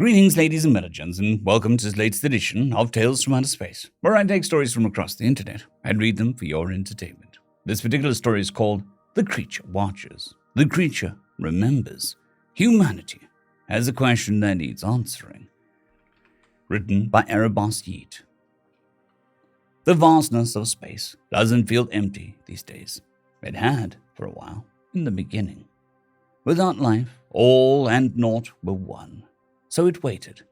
Greetings, ladies and melogons, and welcome to this latest edition of Tales from Outer Space, where I take stories from across the internet and read them for your entertainment. This particular story is called The Creature Watches. The Creature Remembers. Humanity has a question that needs answering. Written by Erebosyeet. The vastness of space doesn't feel empty these days. It had for a while in the beginning. Without life, all and naught were one. So it waited,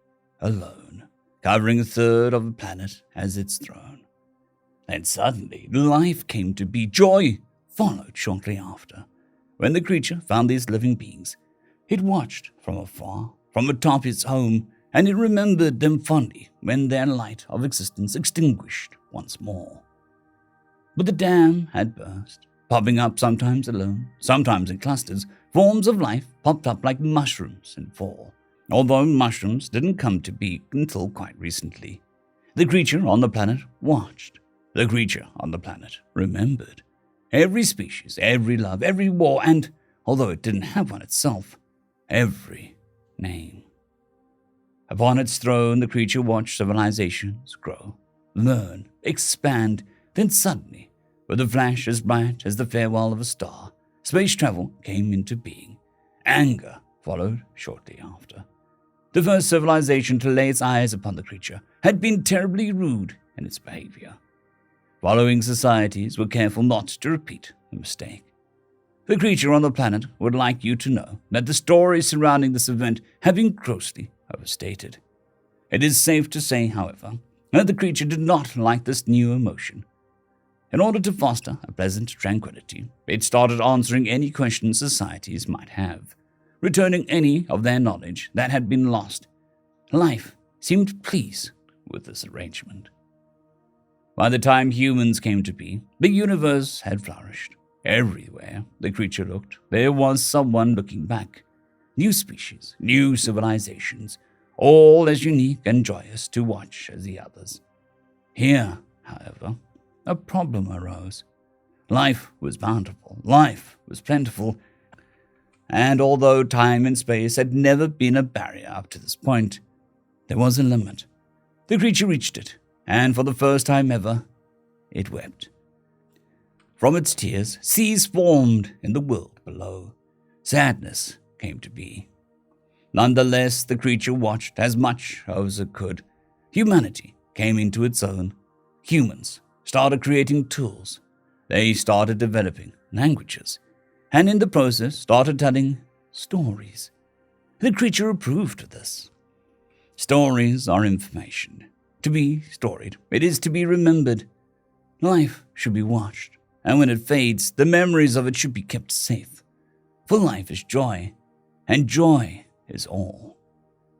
alone, covering a third of the planet as its throne. Then suddenly, life came to be. Joy followed shortly after. When the creature found these living beings, it watched from afar, from atop its home, and it remembered them fondly when their light of existence extinguished once more. But the dam had burst, popping up sometimes alone, sometimes in clusters. Forms of life popped up like mushrooms in fall. Although mushrooms didn't come to be until quite recently. The creature on the planet watched. The creature on the planet remembered. Every species, every love, every war, and, although it didn't have one itself, every name. Upon its throne, the creature watched civilizations grow, learn, expand, then suddenly, with a flash as bright as the farewell of a star, space travel came into being. Anger followed shortly after. The first civilization to lay its eyes upon the creature had been terribly rude in its behavior. Following societies were careful not to repeat the mistake. The creature on the planet would like you to know that the stories surrounding this event have been grossly overstated. It is safe to say, however, that the creature did not like this new emotion. In order to foster a pleasant tranquility, it started answering any questions societies might have, returning any of their knowledge that had been lost. Life seemed pleased with this arrangement. By the time humans came to be, the universe had flourished. Everywhere the creature looked, there was someone looking back. New species, new civilizations, all as unique and joyous to watch as the others. Here, however, a problem arose. Life was bountiful, life was plentiful, and although time and space had never been a barrier up to this point, there was a limit. The creature reached it, and for the first time ever, it wept. From its tears, seas formed in the world below. Sadness came to be. Nonetheless, the creature watched as much as it could. Humanity came into its own. Humans started creating tools. They started developing languages, and in the process started telling stories. The creature approved of this. Stories are information. To be storied, it is to be remembered. Life should be watched, and when it fades, the memories of it should be kept safe. For life is joy, and joy is all.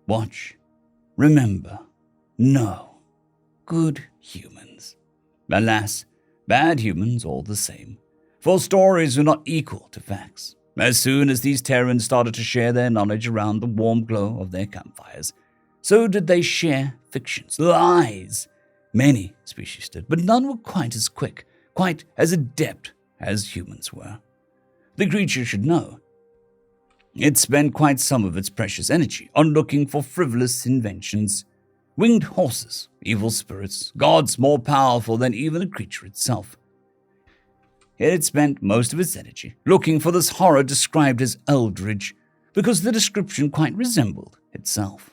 Watch, remember, know. Good humans. Alas, bad humans all the same. For stories were not equal to facts. As soon as these Terrans started to share their knowledge around the warm glow of their campfires, so did they share fictions, lies. Many species did, but none were quite as quick, quite as adept as humans were. The creature should know. It spent quite some of its precious energy on looking for frivolous inventions. Winged horses, evil spirits, gods more powerful than even the creature itself. It had spent most of its energy looking for this horror described as eldritch, because the description quite resembled itself.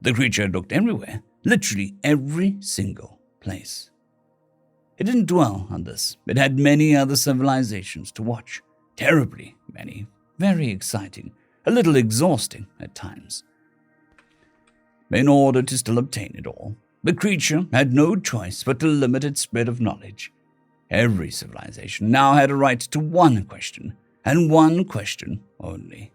The creature had looked everywhere, literally every single place. It didn't dwell on this. It had many other civilizations to watch. Terribly many, very exciting, a little exhausting at times. In order to still obtain it all, the creature had no choice but to limit its spread of knowledge. Every civilization now had a right to one question, and one question only.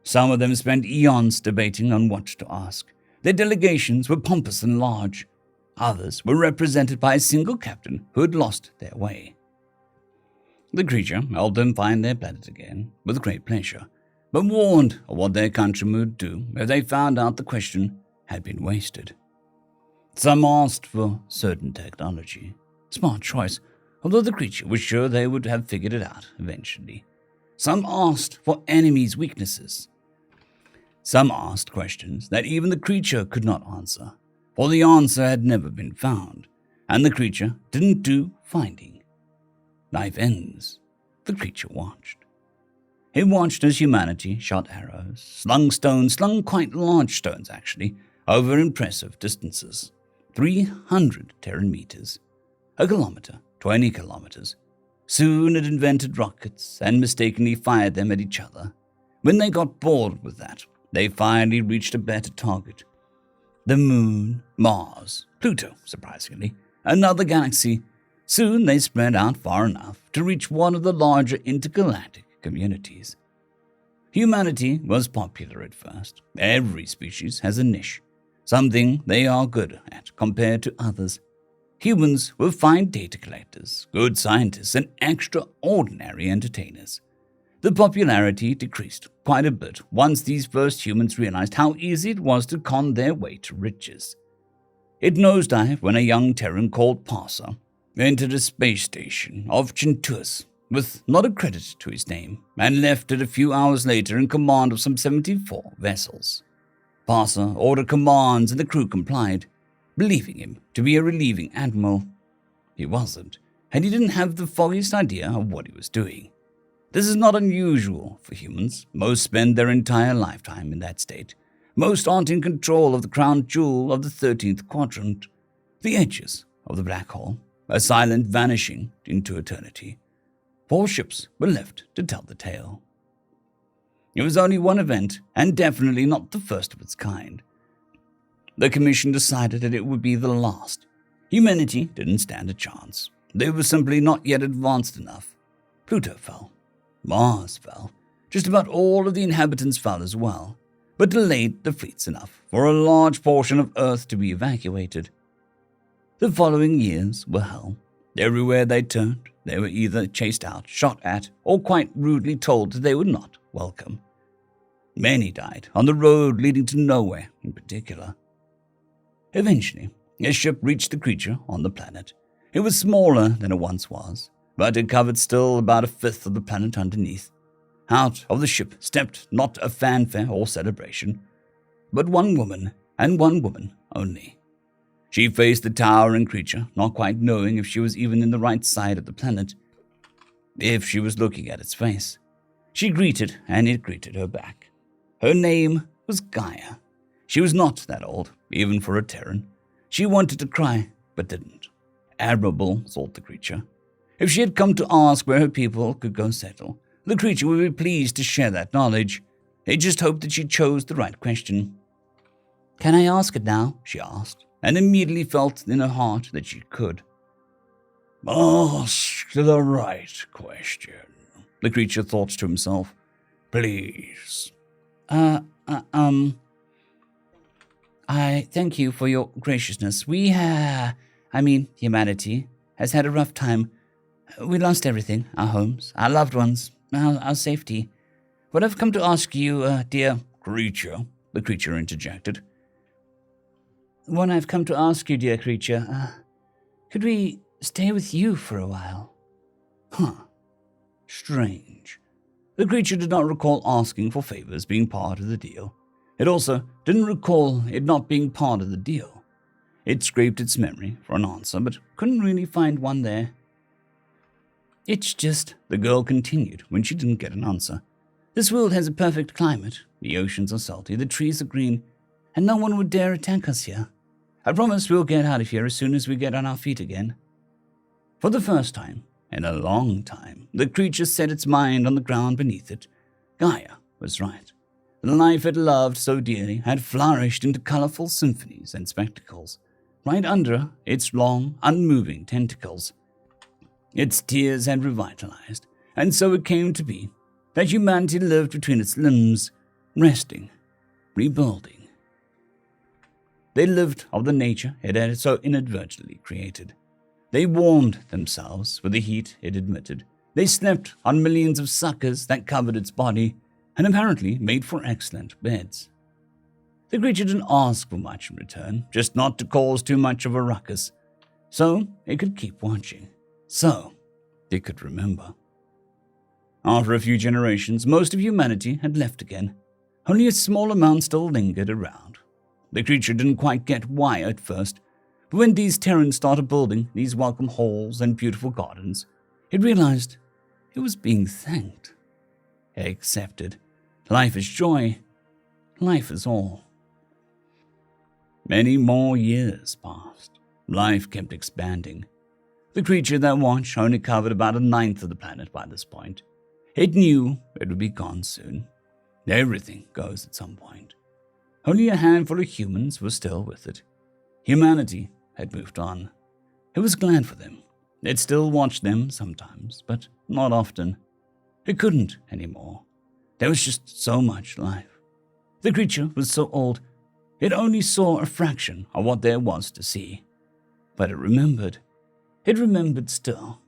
Some of them spent eons debating on what to ask. Their delegations were pompous and large. Others were represented by a single captain who had lost their way. The creature helped them find their planet again with great pleasure, but warned of what their countrymen would do if they found out the question had been wasted. Some asked for certain technology. Smart choice, although the creature was sure they would have figured it out eventually. Some asked for enemies' weaknesses. Some asked questions that even the creature could not answer, for the answer had never been found, and the creature didn't do finding. Life ends. The creature watched. He watched as humanity shot arrows, slung quite large stones actually, over impressive distances. 300 Terran meters. A kilometer, 20 kilometers. Soon it invented rockets and mistakenly fired them at each other. When they got bored with that, they finally reached a better target. The moon, Mars, Pluto, surprisingly, another galaxy. Soon they spread out far enough to reach one of the larger intergalactic communities. Humanity was popular at first. Every species has a niche, something they are good at compared to others. Humans were fine data collectors, good scientists, and extraordinary entertainers. The popularity decreased quite a bit once these first humans realized how easy it was to con their way to riches. It nosedived when a young Terran called Parser entered a space station of Chintus with not a credit to his name and left it a few hours later in command of some 74 vessels. Parser ordered commands and the crew complied, believing him to be a relieving admiral. He wasn't, and he didn't have the foggiest idea of what he was doing. This is not unusual for humans. Most spend their entire lifetime in that state. Most aren't in control of the crown jewel of the 13th quadrant, the edges of the black hole, a silent vanishing into eternity. 4 ships were left to tell the tale. It was only one event, and definitely not the first of its kind. The Commission decided that it would be the last. Humanity didn't stand a chance. They were simply not yet advanced enough. Pluto fell. Mars fell. Just about all of the inhabitants fell as well, but delayed the fleets enough for a large portion of Earth to be evacuated. The following years were hell. Everywhere they turned, they were either chased out, shot at, or quite rudely told that they were not welcome. Many died on the road leading to nowhere in particular. Eventually, a ship reached the creature on the planet. It was smaller than it once was, but it covered still about a fifth of the planet underneath. Out of the ship stepped not a fanfare or celebration, but one woman, and one woman only. She faced the towering creature, not quite knowing if she was even in the right side of the planet, if she was looking at its face. She greeted, and it greeted her back. Her name was Gaia. She was not that old, even for a Terran. She wanted to cry, but didn't. Admirable, thought the creature. If she had come to ask where her people could go settle, the creature would be pleased to share that knowledge. It just hoped that she chose the right question. "Can I ask it now?" she asked, and immediately felt in her heart that she could. "Ask the right question," the creature thought to himself. "Please." I thank you for your graciousness. Humanity has had a rough time. We lost everything, our homes, our loved ones, our safety. What I've come to ask you, dear "Creature," the creature interjected. What I've come to ask you, dear creature, could we stay with you for a while? Strange. The creature did not recall asking for favors being part of the deal. It also didn't recall it not being part of the deal. It scraped its memory for an answer, but couldn't really find one there. "It's just," the girl continued when she didn't get an answer, "this world has a perfect climate. The oceans are salty, the trees are green, and no one would dare attack us here. I promise we'll get out of here as soon as we get on our feet again." For the first time in a long time, the creature set its mind on the ground beneath it. Gaia was right. The life it loved so dearly had flourished into colorful symphonies and spectacles, right under its long, unmoving tentacles. Its tears had revitalized, and so it came to be that humanity lived between its limbs, resting, rebuilding. They lived of the nature it had so inadvertently created. They warmed themselves with the heat it emitted. They slept on millions of suckers that covered its body, and apparently made for excellent beds. The creature didn't ask for much in return, just not to cause too much of a ruckus, so it could keep watching, so it could remember. After a few generations, most of humanity had left again. Only a small amount still lingered around. The creature didn't quite get why at first, but when these Terrans started building these welcome halls and beautiful gardens, it realized it was being thanked. It accepted. Life is joy. Life is all. Many more years passed. Life kept expanding. The creature that watched only covered about a ninth of the planet by this point. It knew it would be gone soon. Everything goes at some point. Only a handful of humans were still with it. Humanity had moved on. It was glad for them. It still watched them sometimes, but not often. It couldn't anymore. There was just so much life. The creature was so old, it only saw a fraction of what there was to see. But it remembered. It remembered still.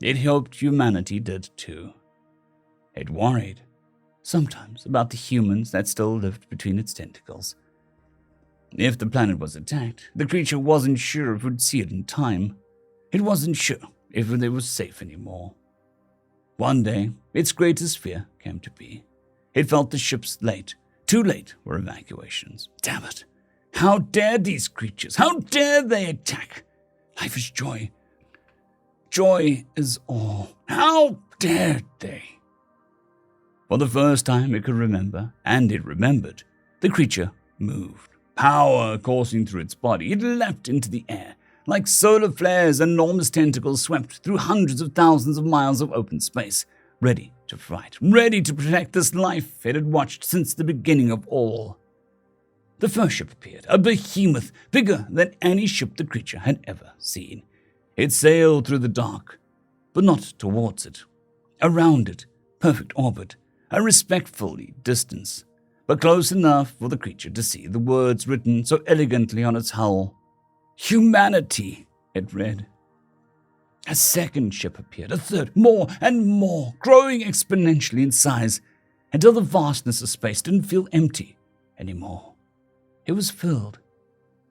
It hoped humanity did too. It worried, sometimes, about the humans that still lived between its tentacles. If the planet was attacked, the creature wasn't sure if it would see it in time. It wasn't sure if it was safe anymore. One day, its greatest fear came to be. It felt the ships late, too late for evacuations. Damn it! How dare these creatures? How dare they attack? Life is joy. Joy is all. How dared they? For the first time it could remember, and it remembered, the creature moved. Power coursing through its body, it leapt into the air. Like solar flares, enormous tentacles swept through hundreds of thousands of miles of open space, ready to fight, ready to protect this life it had watched since the beginning of all. The first ship appeared, a behemoth, bigger than any ship the creature had ever seen. It sailed through the dark, but not towards it. Around it, perfect orbit, a respectfully distance, but close enough for the creature to see the words written so elegantly on its hull. Humanity, it read. A second ship appeared, a third, more and more, growing exponentially in size, until the vastness of space didn't feel empty anymore. It was filled.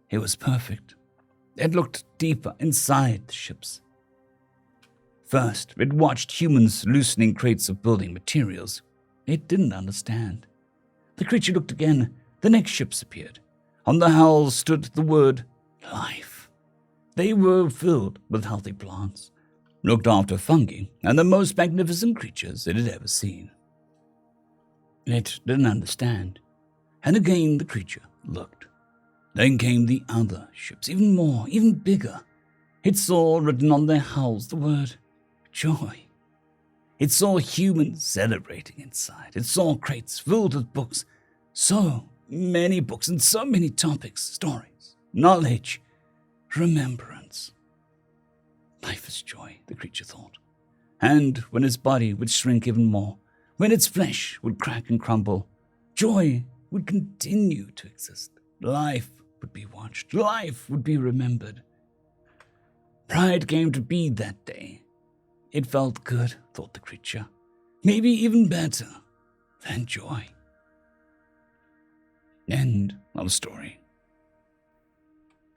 It was perfect. It looked deeper inside the ships. First, it watched humans loosening crates of building materials. It didn't understand. The creature looked again. The next ships appeared. On the hulls stood the word life. They were filled with healthy plants, looked after fungi, and the most magnificent creatures it had ever seen. It didn't understand. And again the creature looked. Then came the other ships, even more, even bigger. It saw written on their hulls the word joy. It saw humans celebrating inside. It saw crates filled with books. So many books and so many topics, stories, knowledge, remembrance. Life is joy, the creature thought. And when its body would shrink even more, when its flesh would crack and crumble, joy would continue to exist. Life would be watched. Life would be remembered. Pride came to be that day. It felt good, thought the creature. Maybe even better than joy. End of story.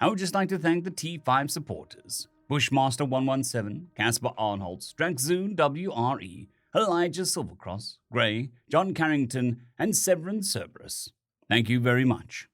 I would just like to thank the T5 supporters: Bushmaster 117, Casper Arnholtz, Draxzoon WRE, Elijah Silvercross, Gray, John Carrington, and Severin Cerberus. Thank you very much.